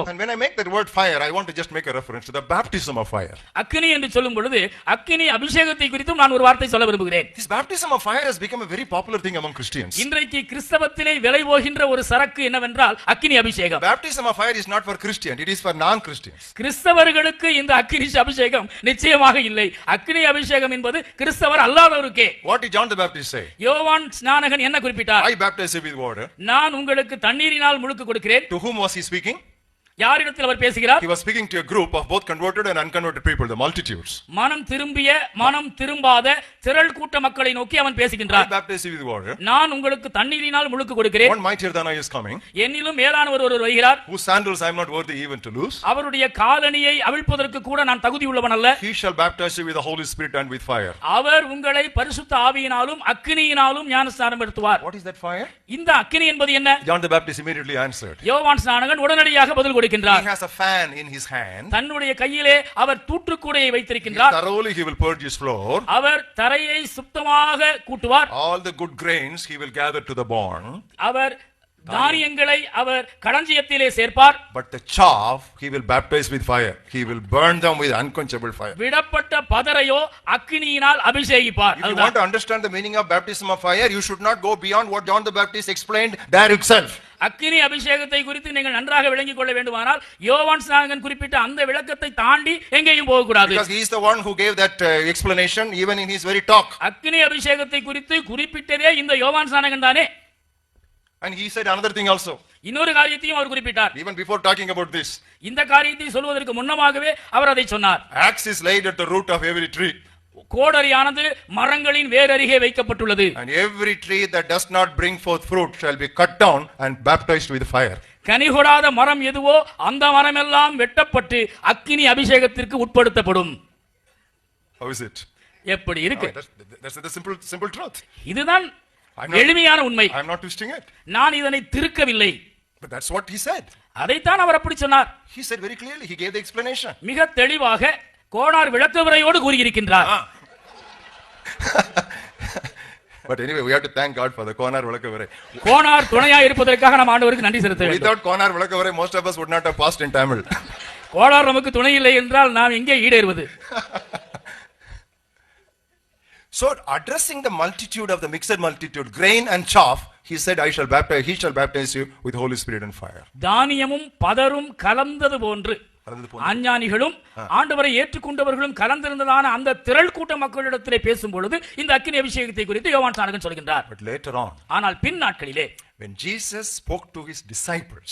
And when I make that word fire, I want to just make a reference to the baptism of fire. அக்கினி என்று சொல்லும் பொழுது அக்கினி அபிஷேகத்தை குறித்தும் நான் ஒரு வார்த்தை சொல்ல விரும்புகிறேன். This baptism of fire has become a very popular thing among Christians. இன்றைக்கு கிறிஸ்தவத்திலே விலை போகின்ற ஒரு சரக்கு என்னவென்றால் அக்கினி அபிஷேகம். Baptism of fire is not for Christians, it is for non-Christians. கிறிஸ்தவர்களுக்கு இந்த அக்கினி அபிஷேகம் நிச்சயமாக இல்லை. அக்கினி அபிஷேகம் என்பது கிறிஸ்தவர் அல்லாதவருக்கே. What did John the Baptist say? யோவான் ஸ்நானகன் என்ன குறிப்பிட்டார்? I baptize you with water. நான் உங்களுக்கு தண்ணீரினால் முழுக்கு கொடுக்கிறேன். To whom was he speaking? யாரிடத்தில் அவர் பேசுகிறார்? He was speaking to a group of both converted and unconverted people, the multitudes. மனம் திரும்பிய மனம் திரும்பாத திரள் கூட்ட மக்களை நோக்கி அவன் பேசுகின்றார். I baptize you with water. நான் உங்களுக்கு தண்ணீரினால் முழுக்கு கொடுக்கிறேன். One mightier than I is coming. என்னிலும் மேலானவர் ஒருவர் வருகிறார். Whose sandals I am not worthy even to loose. அவருடைய காலணியை அவிழ்ப்பதற்கு கூட நான் தகுதி உள்ளவன் அல்ல. He shall baptize you with the Holy Spirit and with fire. அவர் உங்களை பரிசுத்த ஆவியினாலும் அக்கினியினாலும் ஞானஸ்நானம் படுத்துவார். What is that fire? இந்த அக்கினி என்பது என்ன? John the Baptist immediately answered. யோவான் ஸ்நானகன் உடனடியாக பதில் கொடுக்கின்றார். He has a fan in his hand. தன்னுடைய கையிலே அவர் தூற்றுக்கூடையை வைத்திருக்கின்றார். Thoroughly he will purge his floor. அவர் தரையை சுத்தமாக கூட்டுவார். All the good grains he will gather to the barn. அவர் தானியங்களை அவர் களஞ்சியத்திலே சேர்ப்பார். But the chaff he will baptize with fire. He will burn them with unquenchable fire. விடப்பட்ட பதரையோ அக்கினியினால் அபிஷேகிப்பார். If you want to understand the meaning of baptism of fire, you should not go beyond what John the Baptist explained there itself. அக்கினி அபிஷேகத்தை குறித்து நீங்கள் நன்றாக விளங்கிக் கொள்ள வேண்டுமானால் யோவான் ஸ்நானகன் குறிப்பிட்ட அந்த விளக்கத்தை தாண்டி எங்கேயும் போக கூடாது. Because he is the one who gave that explanation even in his very talk. அக்கினி அபிஷேகத்தை குறித்து குறிப்பிட்டதே இந்த யோவான் ஸ்நானகன் தானே. And he said another thing also. இன்னொரு காரியத்தையும் அவர் குறிப்பிட்டார். Even before talking about this. இந்த காரியத்தை சொல்வதற்கு முன்னமாகவே அவர் அதை சொன்னார். Axe is laid at the root of every tree. கோடரியானது மரங்களின் வேரருகே வைக்கப்பட்டுள்ளது. And every tree that does not bring forth fruit shall be cut down and baptized with fire. கனிகொடாத மரம் எதுவோ அந்த மரம் எல்லாம் வெட்டப்பட்டு அக்கினி அபிஷேகத்திற்கு உட்படுத்தப்படும். How is it? எப்படி இருக்கு? That's the simple truth. இதுதான் எளிமையான உண்மை. I am not twisting it. நான் இதனை திருக்கவில்லை. But that's what he said. அதைத்தான் அவர் அப்படி சொன்னார். He said very clearly. He gave the explanation. மிக தெளிவாக கோனார் விளக்கவுரையோடு கூறியிருக்கின்றார். But anyway, we have to thank God for the Konar Vilakavarai. Konar துணையா இருப்பதற்காக நாம் ஆண்டவருக்கு நன்றி செலுத்த வேண்டும். Without Konar Vilakavarai, most of us would not have passed in Tamil. Konar நமக்கு துணை இல்லை என்றால் நாம் எங்கே ஈடேறுவது? So addressing the multitude of the mixed multitude, grain and chaff, he said, he shall baptize you with Holy Spirit and fire. தானியமும் பதரும் கலந்தது போன்று அஞ்ஞானிகளும் ஆண்டவரை ஏற்றுக்கொண்டவர்களும் கலந்திருந்ததான அந்த திரள் கூட்ட மக்களிடத்திலே பேசும் பொழுது இந்த அக்கினி அபிஷேகத்தை குறித்து யோவான் ஸ்நானகன் சொல்கின்றார். But later on, ஆனால் பின் நாட்களிலே when Jesus spoke to his disciples,